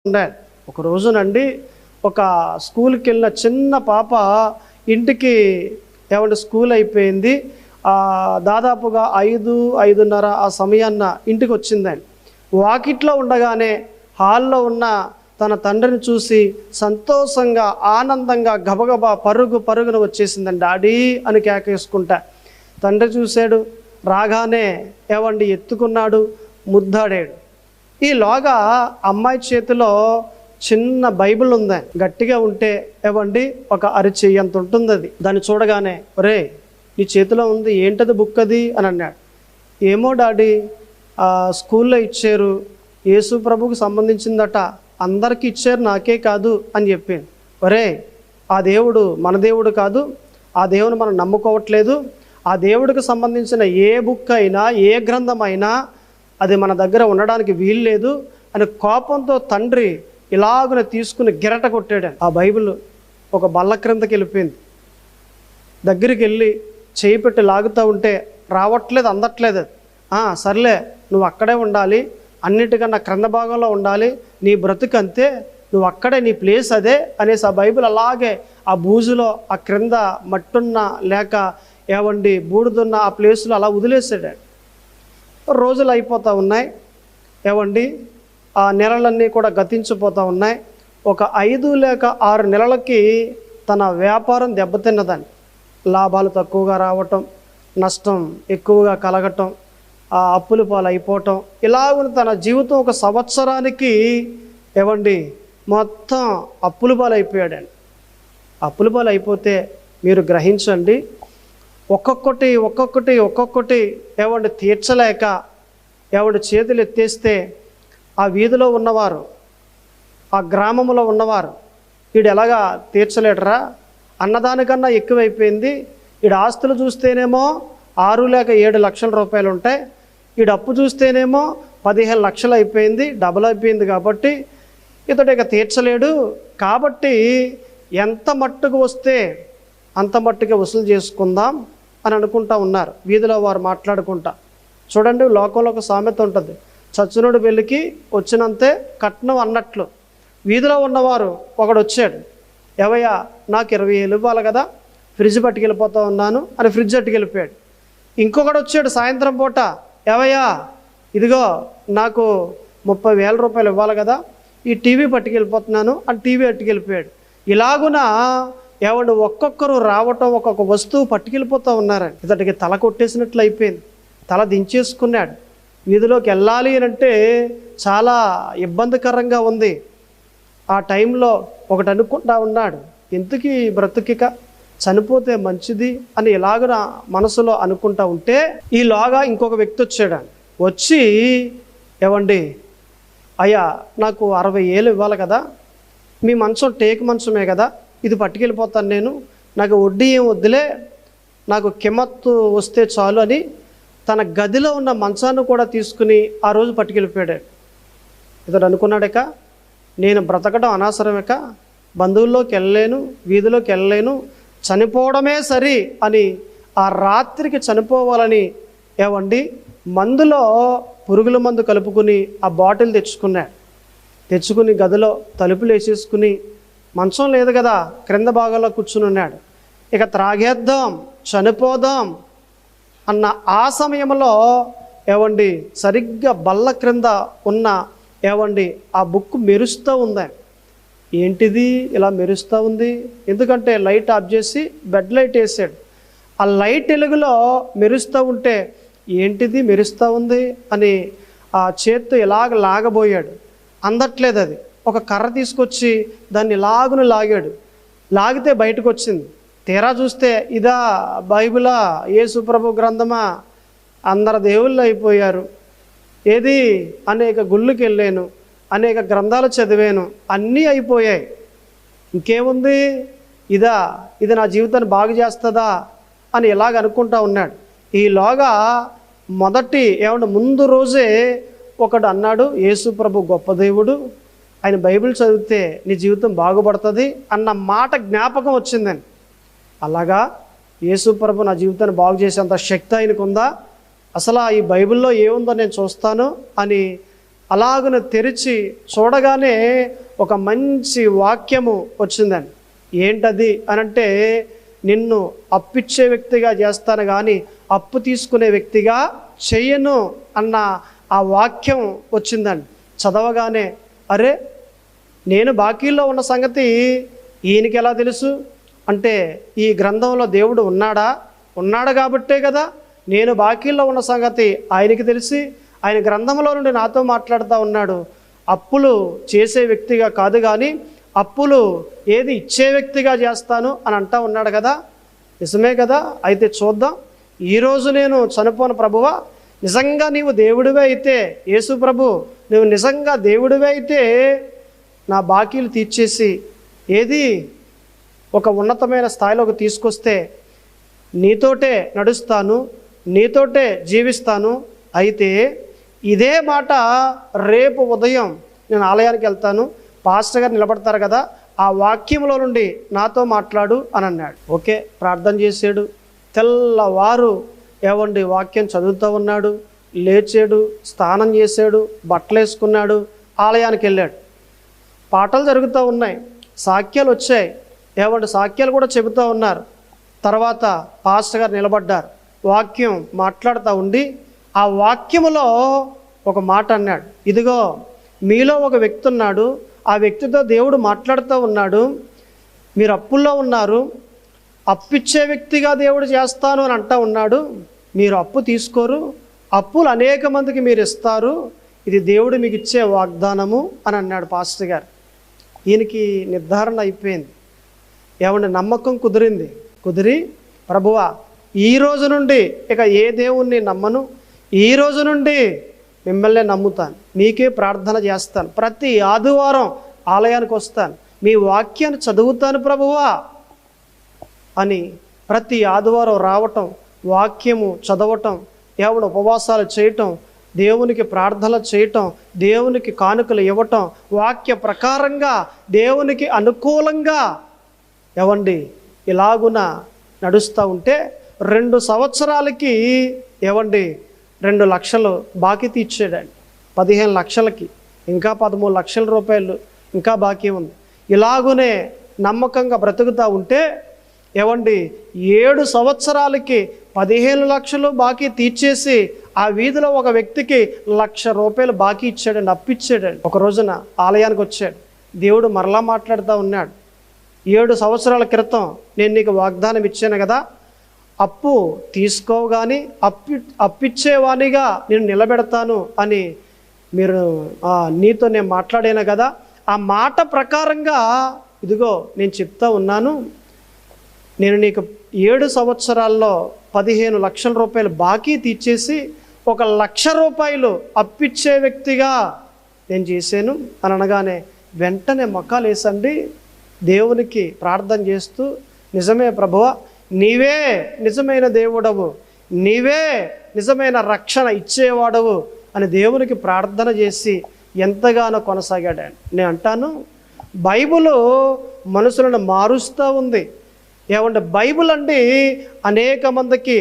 ఉండాలి. ఒక రోజునండి ఒక స్కూల్కి వెళ్ళిన చిన్న పాప ఇంటికి స్కూల్ అయిపోయింది. దాదాపుగా 5:30 ఆ సమయాన్న ఇంటికి వచ్చిందండి. వాకిట్లో ఉండగానే హాల్లో ఉన్న తన తండ్రిని చూసి సంతోషంగా ఆనందంగా గబగబా పరుగున వచ్చేసిందండి. డాడీ అని కేకేసుకుంటా. తండ్రి చూశాడు, రాగానే ఎత్తుకున్నాడు, ముద్దాడాడు. ఈలోగా అమ్మాయి చేతిలో చిన్న బైబిల్ ఉంది, గట్టిగా ఉంటే ఒక అరిచెయ్యి అంత ఉంటుంది అది. దాన్ని చూడగానే, ఒరే నీ చేతిలో ఉంది, ఏంటది బుక్ అది అని అన్నాడు. ఏమో డాడీ, స్కూల్లో ఇచ్చారు, యేసు ప్రభుకి సంబంధించిందట, అందరికీ ఇచ్చారు, నాకే కాదు అని చెప్పింది. ఒరే ఆ దేవుడు మన దేవుడు కాదు, ఆ దేవుని మనం నమ్ముకోవట్లేదు, ఆ దేవుడికి సంబంధించిన ఏ బుక్ అయినా ఏ గ్రంథం అయినా అది మన దగ్గర ఉండడానికి వీలు లేదు అని కోపంతో తండ్రి ఇలాగున తీసుకుని గిరట కొట్టాడు. ఆ బైబిల్ ఒక బల్ల క్రిందకి వెళ్ళిపోయింది. దగ్గరికి వెళ్ళి చేయి పెట్టి లాగుతూ ఉంటే రావట్లేదు, అందట్లేదు. సర్లే నువ్వు అక్కడే ఉండాలి, అన్నిటికన్నా క్రింద భాగంలో ఉండాలి, నీ బ్రతుకు అంతే, నువ్వు అక్కడే, నీ ప్లేస్ అదే అనేసి ఆ బైబిల్ అలాగే ఆ బూజులో ఆ క్రింద మట్టున్న లేక బూడుదున్న ఆ ప్లేస్లో అలా వదిలేసాడు. రోజులు అయిపోతూ ఉన్నాయి. ఆ నెలలన్నీ కూడా గతించిపోతూ ఉన్నాయి. ఒక 5 లేక 6 నెలలకి తన వ్యాపారం దెబ్బతిన్నదండి. లాభాలు తక్కువగా రావటం, నష్టం ఎక్కువగా కలగటం, అప్పుల పాలు అయిపోవటం, ఇలాగ తన జీవితం ఒక సంవత్సరానికి మొత్తం అప్పుల పాలు అయిపోయాడండి. అప్పుల పాలు అయిపోతే మీరు గ్రహించండి, ఒక్కొక్కటి తీర్చలేక చేతులు ఎత్తేస్తే ఆ వీధిలో ఉన్నవారు, ఆ గ్రామంలో ఉన్నవారు, వీడు ఎలాగా తీర్చలేడరా, అన్నదానికన్నా ఎక్కువైపోయింది, వీడు ఆస్తులు చూస్తేనేమో 6 లేక 7 లక్షల రూపాయలు ఉంటాయి, వీడు అప్పు చూస్తేనేమో 15 లక్షలు అయిపోయింది, డబుల్ అయిపోయింది, కాబట్టి ఇతడు ఇక తీర్చలేడు, కాబట్టి ఎంత మట్టుకు వస్తే అంత మట్టుకే వసూలు చేసుకుందాం అని అనుకుంటా ఉన్నారు వీధిలో వారు మాట్లాడుకుంటా. చూడండి, లోకంలో ఒక సామెత ఉంటుంది, చచ్చునుడు పెళ్ళికి వచ్చినంతే కట్నం అన్నట్లు. వీధిలో ఉన్నవారు ఒకడు వచ్చాడు, ఏవయ్యా నాకు 20,000 ఇవ్వాలి కదా, ఫ్రిడ్జ్ పట్టుకెళ్ళిపోతా ఉన్నాను అని ఫ్రిడ్జ్ పట్టుకెళ్ళిపోయాడు. ఇంకొకడు వచ్చాడు సాయంత్రం పూట, ఏవయ్యా ఇదిగో నాకు 30,000 రూపాయలు ఇవ్వాలి కదా, ఈ టీవీ పట్టుకెళ్ళిపోతున్నాను అని టీవీ పట్టుకెళ్ళిపోయాడు. ఇలాగున ఒక్కొక్కరు రావటం, ఒక్కొక్క వస్తువు పట్టుకెళ్ళిపోతూ ఉన్నారని ఇతడికి తల కొట్టేసినట్లు అయిపోయింది. తల దించేసుకున్నాడు. వీధిలోకి వెళ్ళాలి అని అంటే చాలా ఇబ్బందికరంగా ఉంది. ఆ టైంలో ఒకటి అనుకుంటా ఉన్నాడు, ఎందుకు బ్రతుకిక, చనిపోతే మంచిది అని ఇలాగ మనసులో అనుకుంటా ఉంటే ఈలోగా ఇంకొక వ్యక్తి వచ్చాడు. వచ్చి అయ్యా నాకు 60,000 ఇవ్వాలి కదా, మీ మంచం టేక్ మంచమే కదా, ఇది పట్టుకెళ్ళిపోతాను నేను, నాకు వడ్డీ ఏం వద్దులే, నాకు కిమత్తు వస్తే చాలు అని తన గదిలో ఉన్న మంచాన్ని కూడా తీసుకుని ఆ రోజు పట్టుకెళ్ళిపోయాడు. ఇతడు అనుకున్నాడక, నేను బ్రతకడం అనవసరమేక, బంధువుల్లోకి వెళ్ళలేను, వీధిలోకి వెళ్ళలేను, చనిపోవడమే సరి అని ఆ రాత్రికి చనిపోవాలని మందులో పురుగుల మందు కలుపుకుని ఆ బాటిల్ తెచ్చుకుని గదిలో తలుపులు వేసేసుకుని, మంచం లేదు కదా, క్రింద భాగంలో కూర్చుని ఉన్నాడు. ఇక త్రాగేద్దాం, చనిపోదాం అన్న ఆ సమయంలో సరిగ్గా బల్ల క్రింద ఉన్న ఆ బుక్ మెరుస్తూ ఉంది. ఏంటిది ఇలా మెరుస్తూ ఉంది, ఎందుకంటే లైట్ ఆఫ్ చేసి బెడ్ లైట్ వేసాడు. ఆ లైట్ వెలుగులో మెరుస్తూ ఉంటే ఏంటిది మెరుస్తూ ఉంది అని ఆ చేత్తో ఇలాగ లాగబోయాడు. అందట్లేదు అది. ఒక కర్ర తీసుకొచ్చి దాన్ని ఇలాగును లాగితే బయటకు వచ్చింది. తీరా చూస్తే ఇదా బైబిలా, యేసు ప్రభు గ్రంథమా, అందరు దేవుళ్ళు అయిపోయారు. ఏది, అనేక గుళ్ళకి వెళ్ళాను, అనేక గ్రంథాలు చదివాను, అన్నీ అయిపోయాయి, ఇంకేముంది, ఇది నా జీవితాన్ని బాగు చేస్తుందా అని ఇలాగ అనుకుంటా ఉన్నాడు. ఈలోగా ముందు రోజే ఒకడు అన్నాడు, యేసు ప్రభు గొప్ప దేవుడు, ఆయన బైబిల్ చదివితే నీ జీవితం బాగుపడుతుంది అన్న మాట జ్ఞాపకం వచ్చిందని. అలాగా యేసు ప్రభు నా జీవితాన్ని బాగు చేసేంత శక్తి ఆయనకు ఉందా, అసలు ఈ బైబిల్లో ఏముందో నేను చూస్తాను అని అలాగున తెరిచి చూడగానే ఒక మంచి వాక్యము వచ్చిందండి. ఏంటది అనంటే, నిన్ను అప్పిచ్చే వ్యక్తిగా చేస్తాను కానీ అప్పు తీసుకునే వ్యక్తిగా చెయ్యను అన్న ఆ వాక్యం వచ్చిందండి. చదవగానే అరే, నేను బాకీలో ఉన్న సంగతి ఈయనకి ఎలా తెలుసు అంటే, ఈ గ్రంథంలో దేవుడు ఉన్నాడు కాబట్టే కదా నేను బాకీలో ఉన్న సంగతి ఆయనకి తెలిసి ఆయన గ్రంథంలో నుండి నాతో మాట్లాడుతూ ఉన్నాడు. అప్పులు చేసే వ్యక్తిగా కాదు కానీ అప్పులు ఏది ఇచ్చే వ్యక్తిగా చేస్తాను అని అంటా ఉన్నాడు కదా. నిజమే కదా. అయితే చూద్దాం. ఈరోజు నేను చనిపోను ప్రభువా, నిజంగా నీవు దేవుడివే అయితే, యేసు ప్రభు నువ్వు నిజంగా దేవుడివే అయితే నా బాకీలు తీర్చేసి ఏది ఒక ఉన్నతమైన స్థాయిలోకి తీసుకొస్తే నీతోటే నడుస్తాను, నీతోటే జీవిస్తాను. అయితే ఇదే మాట రేపు ఉదయం నేను ఆలయానికి వెళ్తాను, పాస్టర్ గారు నిలబడతారు కదా, ఆ వాక్యంలో నుండి నాతో మాట్లాడు అని అన్నాడు. ఓకే, ప్రార్థన చేశాడు. తెల్లవారు ఏవండి వాక్యం చదువుతూ ఉన్నాడు, లేచాడు, స్నానం చేశాడు, బట్టలు వేసుకున్నాడు, ఆలయానికి వెళ్ళాడు. పాటలు జరుగుతూ ఉన్నాయి, సాక్యాలు వచ్చాయి, ఏవండి సాక్యాలు కూడా చెబుతూ ఉన్నారు. తర్వాత పాస్టర్ గారు నిలబడ్డారు, వాక్యం మాట్లాడుతూ ఉండి ఆ వాక్యములో ఒక మాట అన్నాడు. ఇదిగో మీలో ఒక వ్యక్తి ఉన్నాడు, ఆ వ్యక్తితో దేవుడు మాట్లాడుతూ ఉన్నాడు. మీరు అప్పుల్లో ఉన్నారు, అప్పిచ్చే వ్యక్తిగా దేవుడు చేస్తాను అని అంటూ ఉన్నాడు. మీరు అప్పు తీసుకోరు, అప్పులు అనేక మందికి మీరు ఇస్తారు, ఇది దేవుడు మీకు ఇచ్చే వాగ్దానము అని అన్నాడు పాస్టర్ గారు. ఈయనకి నిర్ధారణ అయిపోయింది, ఏమంటే నమ్మకం కుదిరి ప్రభువా ఈ రోజు నుండి ఇక ఏ దేవుణ్ణి నమ్మను, ఈ రోజు నుండి మిమ్మల్ని నమ్ముతాను, మీకే ప్రార్థన చేస్తాను, ప్రతి ఆదివారం ఆలయానికి వస్తాను, మీ వాక్యాన్ని చదువుతాను ప్రభువా అని ప్రతి ఆదివారం రావటం, వాక్యము చదవటం, ఏవడ ఉపవాసాలు చేయటం, దేవునికి ప్రార్థనలు చేయటం, దేవునికి కానుకలు ఇవ్వటం, వాక్య ప్రకారంగా దేవునికి అనుకూలంగా ఏవండి ఇలాగున నడుస్తూ ఉంటే 2 సంవత్సరాలకి ఏవండి 2 లక్షలు బాకీ తీర్చాడండి. 15 లక్షలకి ఇంకా 13 లక్షల రూపాయలు ఇంకా బాకీ ఉంది. ఇలాగునే నమ్మకంగా బ్రతుకుతూ ఉంటే ఏవండి 7 సంవత్సరాలకి 15 లక్షలు బాకీ తీర్చేసి ఆ వీధిలో ఒక వ్యక్తికి 1,00,000 రూపాయలు బాకీ ఇచ్చాడండి, అప్పిచ్చాడండి. ఒక రోజున ఆలయానికి వచ్చాడు, దేవుడు మరలా మాట్లాడుతూ ఉన్నాడు. 7 సంవత్సరాల క్రితం నేను నీకు వాగ్దానం ఇచ్చాను కదా, అప్పు తీసుకోవు కానీ అప్పిచ్చేవానిగా నేను నిలబెడతాను అని నీతో నేను మాట్లాడాను కదా, ఆ మాట ప్రకారంగా ఇదిగో నేను చెప్తా ఉన్నాను, నేను నీకు 7 సంవత్సరాల్లో 15 లక్షల రూపాయలు బాకీ తీర్చేసి 1,00,000 రూపాయలు అప్పిచ్చే వ్యక్తిగా నేను చేశాను అని అనగానే వెంటనే మొక్కాలు వేసండి దేవునికి ప్రార్థన చేస్తూ, నిజమే ప్రభువా, నీవే నిజమైన దేవుడవు, నీవే నిజమైన రక్షణ ఇచ్చేవాడవు అని దేవునికి ప్రార్థన చేసి ఎంతగానో కొనసాగాడు. నేను అంటాను, బైబిల్ మనుషులను మారుస్తూ ఉంది. ఏమంటే బైబిల్ అండి అనేక మందికి